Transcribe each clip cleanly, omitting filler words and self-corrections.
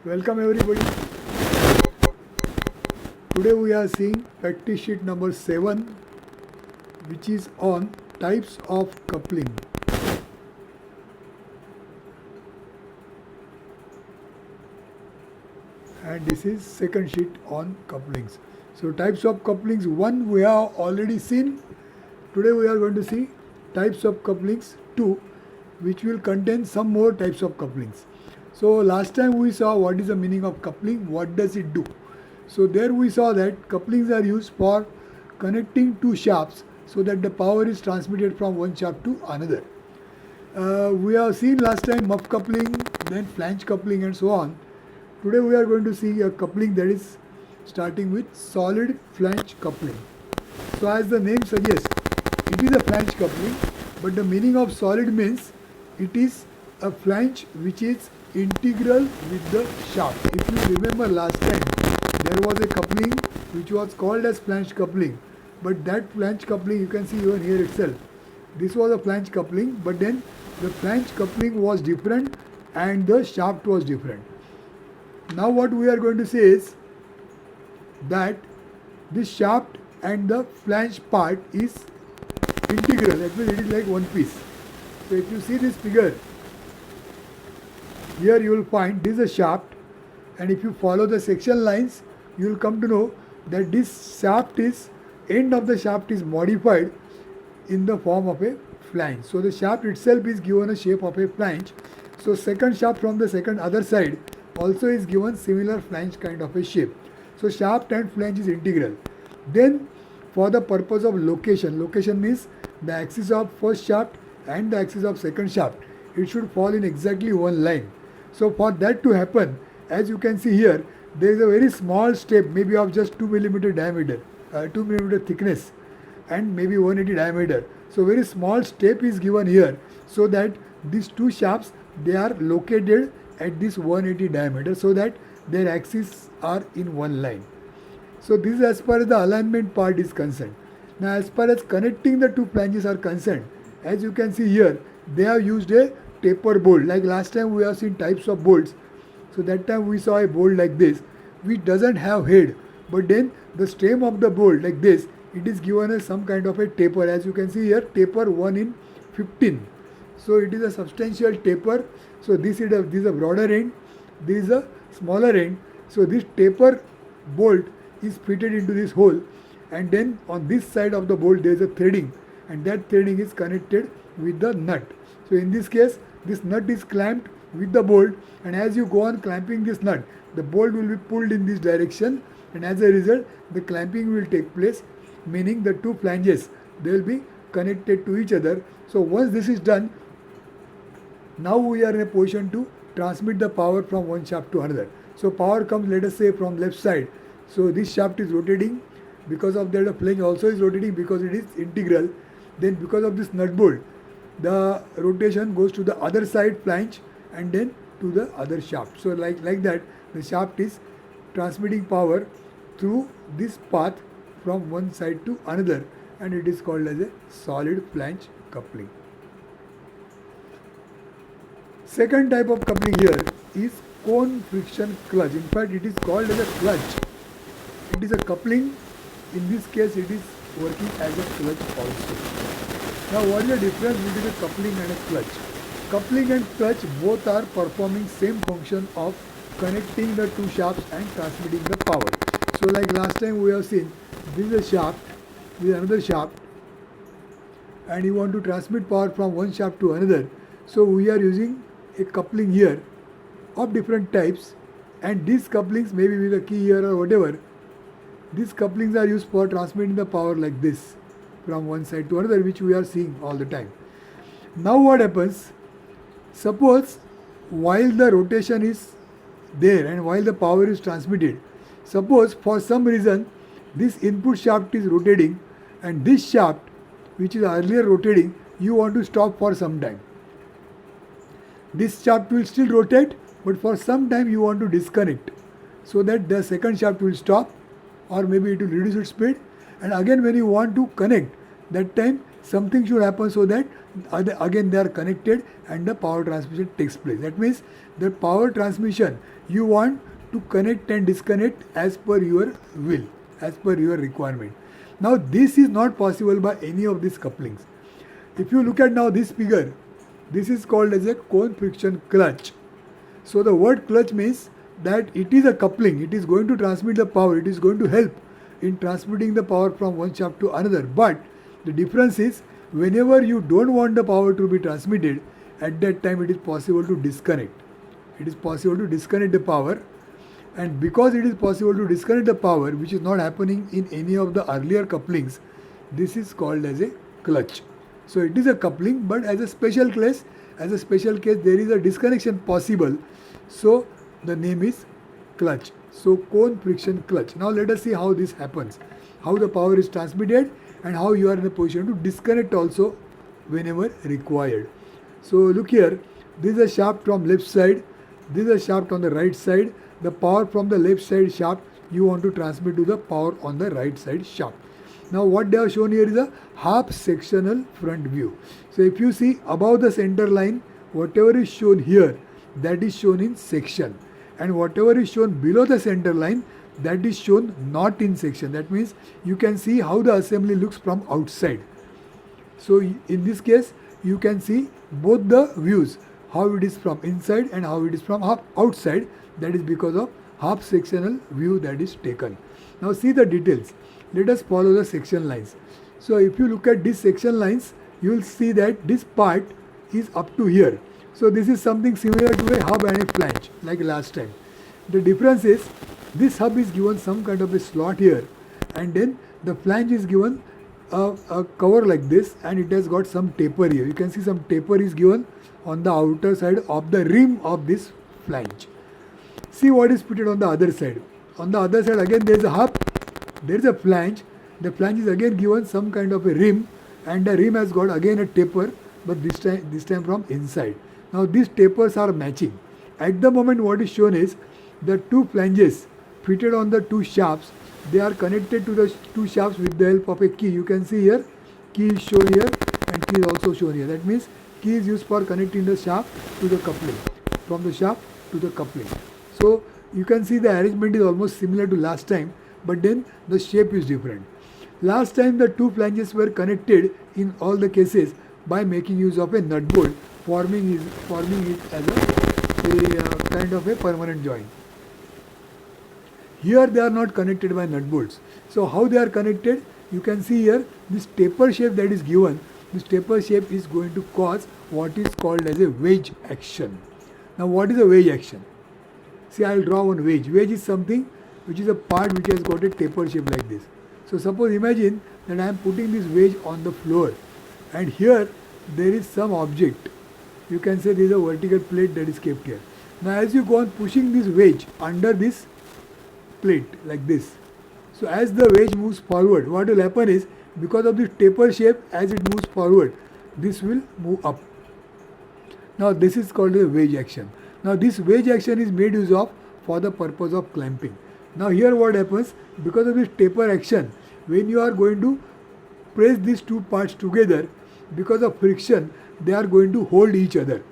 Welcome everybody. Today we are seeing practice sheet number 7, which is on types of coupling. And this is second sheet on couplings. So types of couplings 1 we have already seen. Today we are going to see types of couplings 2, which will contain some more types of couplings. So last time we saw what is the meaning of coupling, what does it do. So there we saw that couplings are used for connecting two shafts so that the power is transmitted from one shaft to another. We have seen last time muff coupling, then flange coupling and so on. Today we are going to see a coupling that is starting with solid flange coupling. So as the name suggests, it is a flange coupling, but the meaning of solid means it is a flange which is integral with the shaft. If you remember last time, there was a coupling which was called as flange coupling, but that flange coupling you can see even here itself. This was a flange coupling, but then the flange coupling was different and the shaft was different. Now what we are going to say is that this shaft and the flange part is integral, that means it is like one piece. So if you see this figure, here you will find this is a shaft, and if you follow the section lines, you will come to know that this shaft is, end of the shaft is modified in the form of a flange. So the shaft itself is given a shape of a flange. So second shaft from the second other side also is given similar flange kind of a shape. So shaft and flange is integral. Then for the purpose of location, location means the axis of first shaft and the axis of second shaft, it should fall in exactly one line. So for that to happen, as you can see here, there is a very small step, maybe of just 2 mm diameter, 2 mm thickness, and maybe 180 diameter. So very small step is given here, so that these two shafts, they are located at this 180 diameter, so that their axes are in one line. So this is as far as the alignment part is concerned. Now as far as connecting the two flanges are concerned, as you can see here, they have used a taper bolt. Like last time we have seen types of bolts. So that time we saw a bolt like this, which doesn't have head, but then the stem of the bolt like this, it is given as some kind of a taper. As you can see here, taper 1 in 15. So it is a substantial taper. So this is a broader end, this is a smaller end. So this taper bolt is fitted into this hole, and then on this side of the bolt there is a threading, and that threading is connected with the nut. So in this case, this nut is clamped with the bolt, and as you go on clamping this nut, the bolt will be pulled in this direction, and as a result the clamping will take place, meaning the two flanges, they will be connected to each other. So once this is done, now we are in a position to transmit the power from one shaft to another. So power comes, let us say, from left side. So this shaft is rotating, because of that the flange also is rotating because it is integral. Then because of this nut bolt, the rotation goes to the other side flange and then to the other shaft. So like that, the shaft is transmitting power through this path from one side to another, and it is called as a solid flange coupling. Second type of coupling here is cone friction clutch. In fact, it is called as a clutch. It is a coupling. In this case, it is working as a clutch also. Now what is the difference between a coupling and a clutch? Coupling and clutch both are performing same function of connecting the two shafts and transmitting the power. So like last time we have seen, this is a shaft, this is another shaft, and you want to transmit power from one shaft to another. So we are using a coupling here of different types, and these couplings, maybe with a key here or whatever, these couplings are used for transmitting the power like this from one side to another, which we are seeing all the time. Now what happens, suppose while the rotation is there and while the power is transmitted, suppose for some reason this input shaft is rotating, and this shaft which is earlier rotating, you want to stop for some time. This shaft will still rotate, but for some time you want to disconnect, so that the second shaft will stop, or maybe it will reduce its speed. And again when you want to connect, that time something should happen so that again they are connected and the power transmission takes place. That means the power transmission you want to connect and disconnect as per your will, as per your requirement. Now this is not possible by any of these couplings. If you look at now this figure, this is called as a cone friction clutch. So the word clutch means that it is a coupling, it is going to transmit the power, it is going to help in transmitting the power from one shaft to another. But the difference is, whenever you don't want the power to be transmitted, at that time it is possible to disconnect. It is possible to disconnect the power, and because it is possible to disconnect the power, which is not happening in any of the earlier couplings, this is called as a clutch. So it is a coupling, but as a special case, there is a disconnection possible. So the name is clutch. So cone friction clutch. Now let us see how this happens, how the power is transmitted and how you are in a position to disconnect also whenever required. So look here, this is a shaft from left side, this is a shaft on the right side. The power from the left side shaft you want to transmit to the power on the right side shaft. Now what they have shown here is a half sectional front view. So if you see above the center line, whatever is shown here, that is shown in section, and whatever is shown below the center line, that is shown not in section. That means you can see how the assembly looks from outside. So in this case you can see both the views, how it is from inside and how it is from outside. That is because of half sectional view that is taken. Now see the details. Let us follow the section lines. So if you look at these section lines, you will see that this part is up to here. So this is something similar to a hub and a flange like last time. The difference is this hub is given some kind of a slot here, and then the flange is given a cover like this, and it has got some taper here. You can see some taper is given on the outer side of the rim of this flange. See what is fitted on the other side. On the other side again there is a hub, there is a flange. The flange is again given some kind of a rim, and the rim has got again a taper, but this time from inside. Now these tapers are matching. At the moment what is shown is the two flanges fitted on the two shafts. They are connected to the two shafts with the help of a key. You can see here, key is shown here and key is also shown here. That means key is used for connecting the shaft to the coupling, from the shaft to the coupling. So you can see the arrangement is almost similar to last time, but then the shape is different. Last time the two flanges were connected in all the cases by making use of a nut bolt, forming it as a kind of a permanent joint. Here they are not connected by nut bolts. So how they are connected? You can see here this taper shape that is given. This taper shape is going to cause what is called as a wedge action. Now what is a wedge action? See, I will draw one wedge. Wedge is something which is a part which has got a taper shape like this. So suppose imagine that I am putting this wedge on the floor, and here there is some object. You can say there is a vertical plate that is kept here. Now as you go on pushing this wedge under this plate like this, so as the wedge moves forward, what will happen is, because of this taper shape, as it moves forward, this will move up. Now this is called a wedge action. Now this wedge action is made use of for the purpose of clamping. Now here what happens, because of this taper action, when you are going to press these two parts together, because of friction, they are going to hold each other.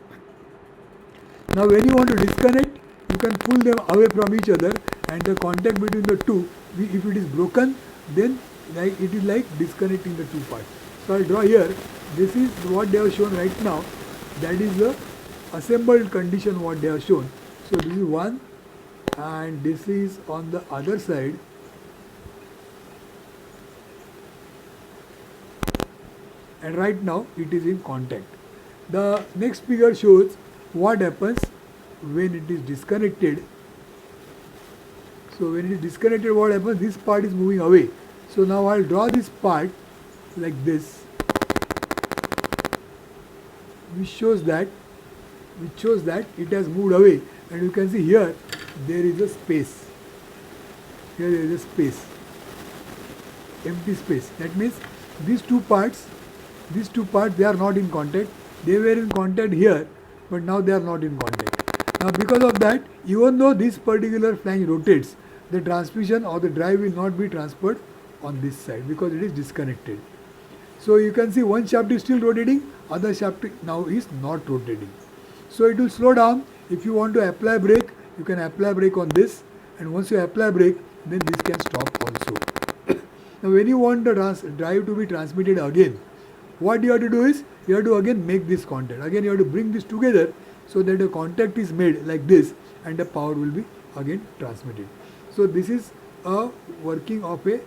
Now when you want to disconnect, you can pull them away from each other, and the contact between the two, if it is broken, then it is like disconnecting the two parts. So I will draw here. This is what they have shown right now. That is the assembled condition what they have shown. So this is one, and this is on the other side. And right now it is in contact. The next figure shows what happens when it is disconnected. So when it is disconnected, what happens? This part is moving away. So now I will draw this part like this, which shows that it has moved away, and you can see here there is a space. Here there is a space, empty space. That means these two parts they are not in contact. They were in contact here, but now they are not in contact. Now because of that, even though this particular flange rotates, the transmission or the drive will not be transferred on this side because it is disconnected. So you can see one shaft is still rotating, other shaft now is not rotating. So it will slow down. If you want to apply brake, you can apply brake on this, and once you apply brake, then this can stop also. Now when you want the drive to be transmitted again, what you have to do is, you have to again make this contact. Again you have to bring this together so that the contact is made like this, and the power will be again transmitted. So this is a working of a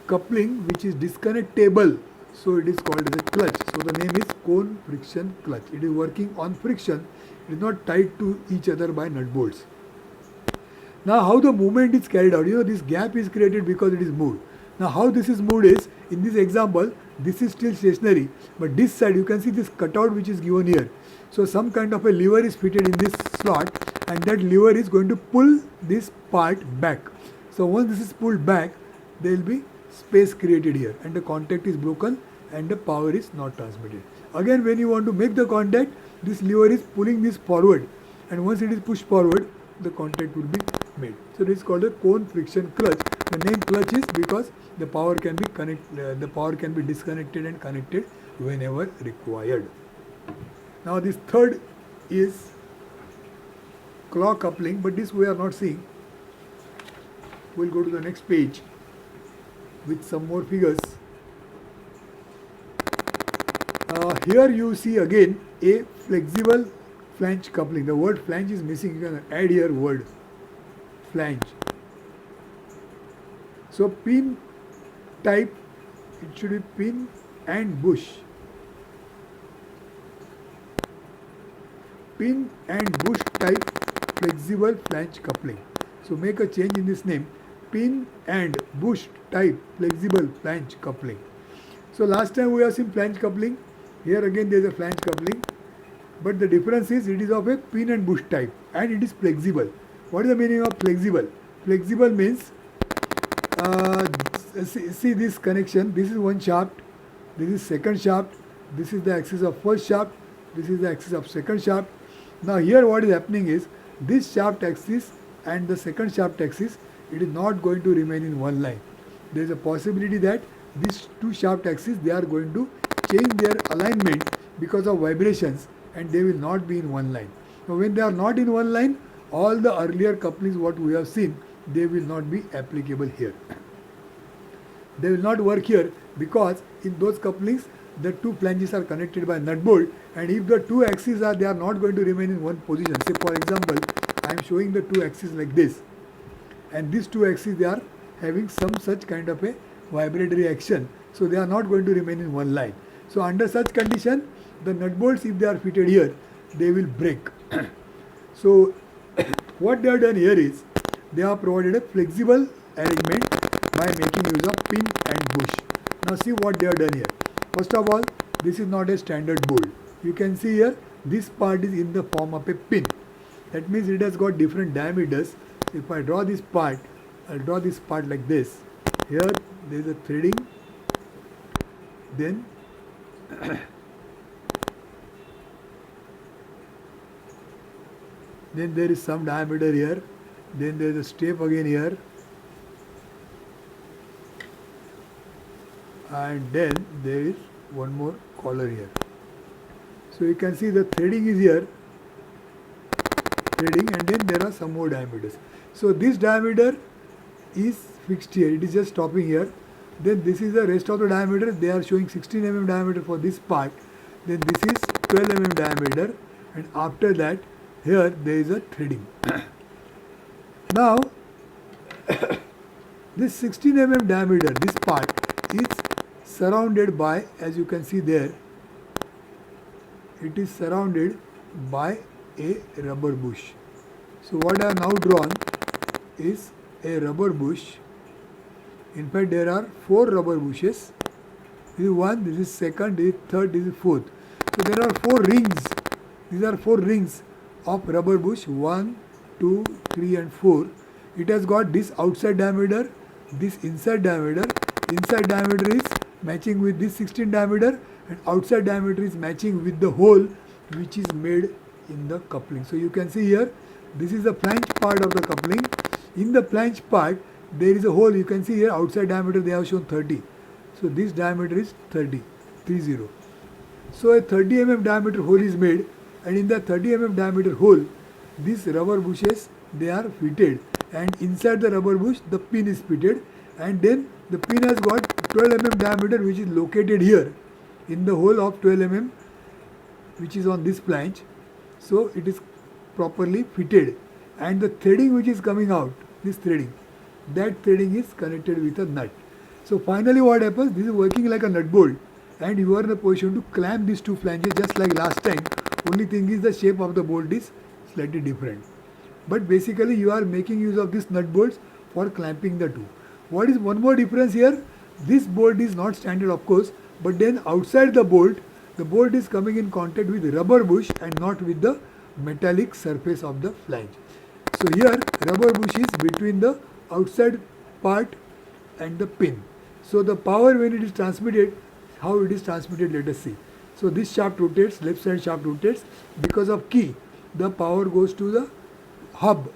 coupling which is disconnectable. So it is called as a clutch. So the name is cone friction clutch. It is working on friction. It is not tied to each other by nut bolts. Now how the movement is carried out, this gap is created because it is moved. Now how this is moved is, in this example, this is still stationary, but this side you can see this cutout which is given here. So some kind of a lever is fitted in this slot, and that lever is going to pull this part back. So once this is pulled back, there will be space created here, and the contact is broken and the power is not transmitted. Again, when you want to make the contact, this lever is pulling this forward, and once it is pushed forward, the contact will be made. So this is called a cone friction clutch. The name clutch is because the power can be disconnected and connected whenever required. Now this third is claw coupling, but this we are not seeing. We'll go to the next page with some more figures. Here you see again a flexible flange coupling. The word flange is missing. You can add here word flange. So pin type, it should be pin and bush. Pin and bush type flexible flange coupling. So make a change in this name. Pin and bush type flexible flange coupling. So last time we have seen flange coupling. Here again there is a flange coupling. But the difference is, it is of a pin and bush type, and it is flexible. What is the meaning of flexible? Flexible means, see this connection. This is one shaft, this is second shaft, this is the axis of first shaft, this is the axis of second shaft. Now here what is happening is, this shaft axis and the second shaft axis, it is not going to remain in one line. There is a possibility that these two shaft axes, they are going to change their alignment because of vibrations, and they will not be in one line. Now when they are not in one line, all the earlier couplings what we have seen, they will not be applicable here. They will not work here because in those couplings the two flanges are connected by nut bolt, and if the two axes are, they are not going to remain in one position. Say for example, I am showing the two axes like this, and these two axes, they are having some such kind of a vibratory action, so they are not going to remain in one line. So under such condition, the nut bolts, if they are fitted here, they will break. So what they have done here is, they have provided a flexible arrangement by making use of pin and bush. Now see what they have done here. First of all, this is not a standard bolt. You can see here, this part is in the form of a pin. That means it has got different diameters. If I draw this part, I'll draw this part like this. Here there is a threading, then then there is some diameter here, then there is a step again here, and then there is one more collar here. So you can see the threading is here, threading, and then there are some more diameters. So this diameter is fixed here, it is just stopping here. Then this is the rest of the diameter. They are showing 16 mm diameter for this part, then this is 12 mm diameter, and after that here there is a threading. Now this 16 mm diameter, this part is surrounded by, as you can see there, it is surrounded by a rubber bush. So what I have now drawn is a rubber bush. In fact, there are 4 rubber bushes. This is 1, this is 2nd, this is 3rd, this is 4th. So there are 4 rings. These are 4 rings of rubber bush, 1, 2, 3 and 4. It has got this outside diameter, this inside diameter. Inside diameter is matching with this 16 diameter, and outside diameter is matching with the hole which is made in the coupling. So you can see here, this is the flange part of the coupling. In the flange part, there is a hole. You can see here, outside diameter they have shown 30. So this diameter is 30. So a 30 diameter hole is made, and in the 30 diameter hole, these rubber bushes, they are fitted, and inside the rubber bush the pin is fitted, and then the pin has got 12 diameter, which is located here in the hole of 12 which is on this flange. So it is properly fitted, and the threading which is coming out, this threading, that threading is connected with a nut. So finally what happens, this is working like a nut bolt, and you are in a position to clamp these two flanges just like last time. Only thing is the shape of the bolt is slightly different, but basically you are making use of these nut bolts for clamping the two. What is one more difference here? This bolt is not standard, of course, but then outside the bolt is coming in contact with rubber bush and not with the metallic surface of the flange. So here rubber bush is between the outside part and the pin. So the power, when it is transmitted, how it is transmitted, let us see. So this shaft rotates, left side shaft rotates. Because of key, the power goes to the hub.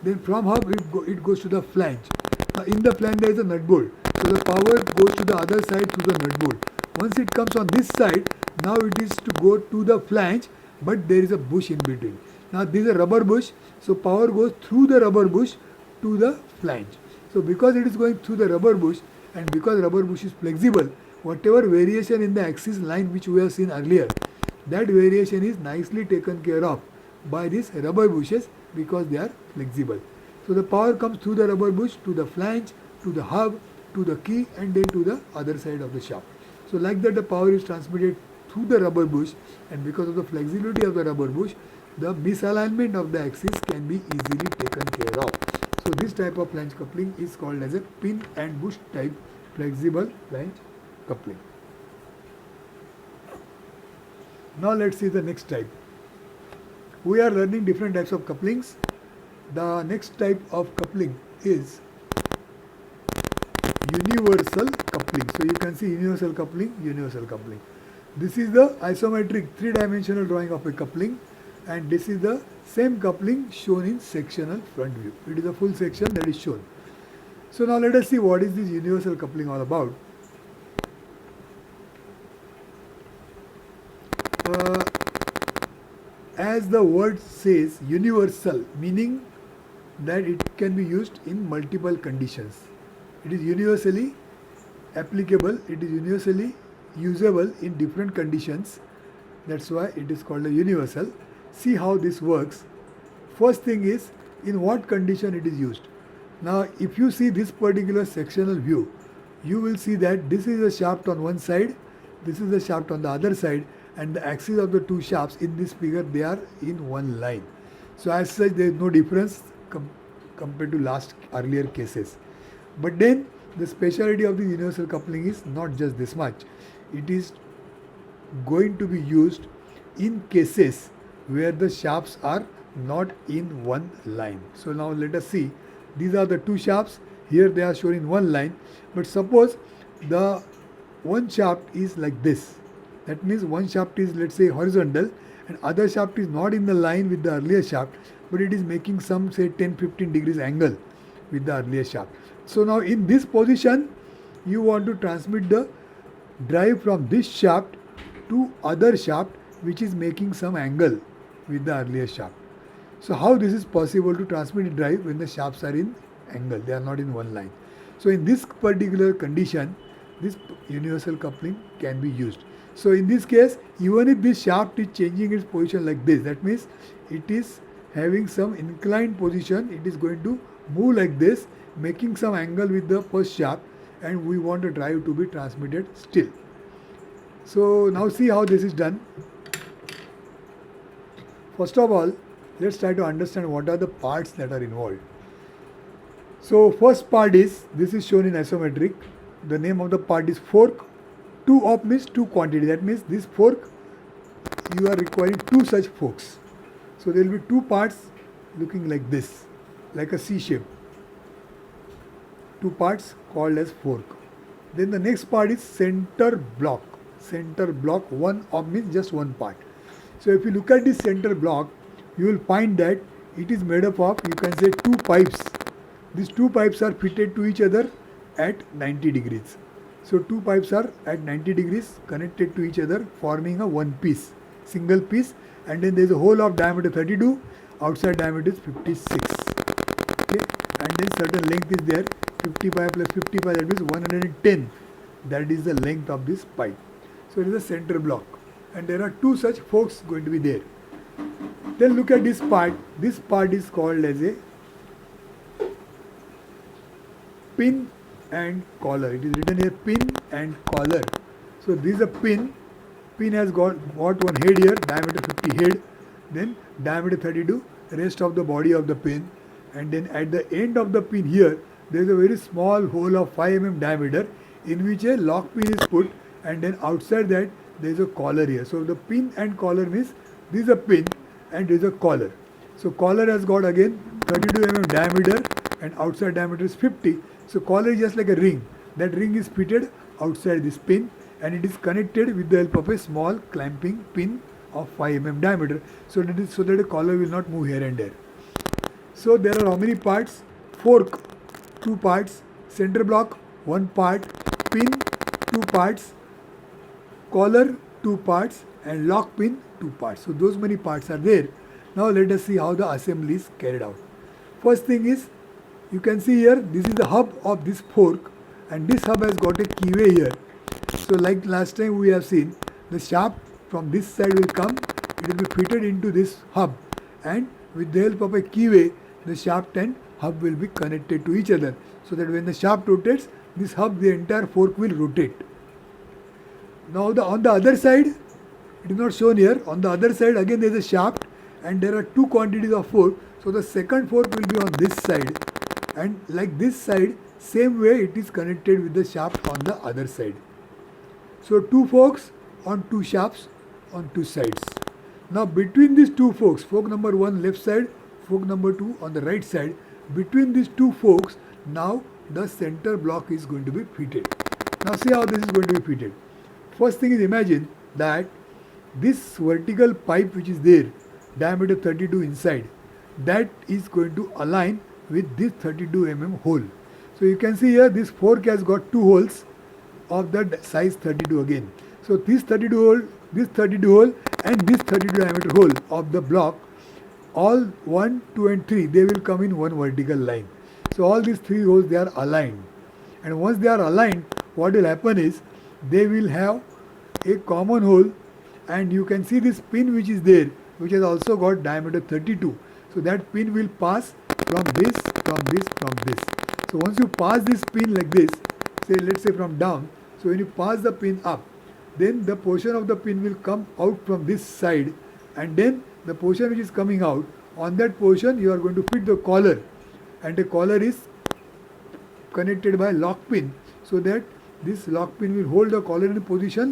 Then from hub it goes to the flange. Now in the flange there is a nut bolt. So the power goes to the other side through the nut bolt. Once it comes on this side, now it is to go to the flange, but there is a bush in between. Now this is a rubber bush, so power goes through the rubber bush to the flange. So because it is going through the rubber bush, and because rubber bush is flexible, whatever variation in the axis line which we have seen earlier, that variation is nicely taken care of by these rubber bushes because they are flexible. So the power comes through the rubber bush to the flange, to the hub, to the key, and then to the other side of the shaft. So like that the power is transmitted through the rubber bush, and because of the flexibility of the rubber bush, the misalignment of the axis can be easily taken care of. So this type of flange coupling is called as a pin and bush type flexible flange coupling. Now let's see the next type. We are learning different types of couplings. The next type of coupling is universal coupling. So you can see universal coupling, universal coupling. This is the isometric three-dimensional drawing of a coupling, and this is the same coupling shown in sectional front view. It is a full section that is shown. So now let us see what is this universal coupling all about. As the word says, universal, meaning that it can be used in multiple conditions. It is universally applicable, it is universally usable in different conditions. That's why it is called a universal. See how this works. First thing is, in what condition it is used. Now if you see this particular sectional view, you will see that this is a shaft on one side, this is a shaft on the other side, and the axis of the two shafts in this figure, they are in one line. So as such there is no difference compared to earlier cases. But then the speciality of the universal coupling is not just this much. It is going to be used in cases where the shafts are not in one line. So now let us see. These are the two shafts. Here they are shown in one line. But suppose the one shaft is like this. That means one shaft is, let's say, horizontal, and other shaft is not in the line with the earlier shaft, but it is making some, say, 10-15 degrees angle with the earlier shaft. So now in this position, you want to transmit the drive from this shaft to other shaft which is making some angle with the earlier shaft. So how this is possible to transmit a drive when the shafts are in angle, they are not in one line. So in this particular condition, this universal coupling can be used. So in this case, even if this shaft is changing its position like this, that means it is having some inclined position, it is going to move like this, making some angle with the first shaft, and we want the drive to be transmitted still. So now see how this is done. First of all, let's try to understand what are the parts that are involved. So first part is, this is shown in isometric. The name of the part is fork. 2 of means 2 quantity. That means this fork, you are requiring 2 such forks. So there will be 2 parts looking like this, like a C shape. 2 parts called as fork. Then the next part is center block. Center block, 1 of means just 1 part. So if you look at this center block, you will find that it is made up of, you can say, 2 pipes. These 2 pipes are fitted to each other at 90 degrees. So two pipes are at 90 degrees connected to each other, forming a one piece, single piece, and then there is a hole of diameter 32, outside diameter is 56. Okay, and then certain length is there, 55 plus 55, that means 110. That is the length of this pipe. So it is a center block, and there are two such forks going to be there. Then look at this part. This part is called as a pin and collar. It is written here pin and collar. So this is a pin. Pin has got one head here, diameter 50 head, then diameter 32, rest of the body of the pin, and then at the end of the pin here, there is a very small hole of 5 mm diameter in which a lock pin is put, and then outside that there is a collar here. So the pin and collar means this is a pin and this is a collar. So collar has got again 32 mm diameter and outside diameter is 50. So collar is just like a ring. That ring is fitted outside this pin and it is connected with the help of a small clamping pin of 5 mm diameter. So that the collar will not move here and there. So there are how many parts? Fork, 2 parts, center block, 1 part, pin, 2 parts, collar, 2 parts, and lock pin, 2 parts. So those many parts are there. Now let us see how the assembly is carried out. First thing is, you can see here, this is the hub of this fork, and this hub has got a keyway here. So like last time we have seen, the shaft from this side will come, it will be fitted into this hub, and with the help of a keyway, the shaft and hub will be connected to each other, so that when the shaft rotates, this hub, the entire fork will rotate. Now on the other side, it is not shown here, on the other side again there is a shaft and there are 2 quantities of fork, so the second fork will be on this side, and like this side, same way it is connected with the shaft on the other side. So 2 forks on 2 shafts on 2 sides. Now between these 2 forks, fork number 1 left side, fork number 2 on the right side, between these 2 forks, now the center block is going to be fitted. Now see how this is going to be fitted. First thing is, imagine that this vertical pipe which is there, diameter 32 inside, that is going to align with this 32 mm hole. So you can see here this fork has got 2 holes of that size 32 again. So this 32 hole, this 32 hole and this 32 diameter hole of the block, all 1, 2 and 3, they will come in one vertical line. So all these 3 holes, they are aligned. And once they are aligned, what will happen is, they will have a common hole, and you can see this pin which is there, which has also got diameter 32. So that pin will pass from this, from this, from this. So once you pass this pin like this, say let's say from down, so when you pass the pin up, then the portion of the pin will come out from this side, and then the portion which is coming out, on that portion you are going to fit the collar, and the collar is connected by lock pin, so that this lock pin will hold the collar in position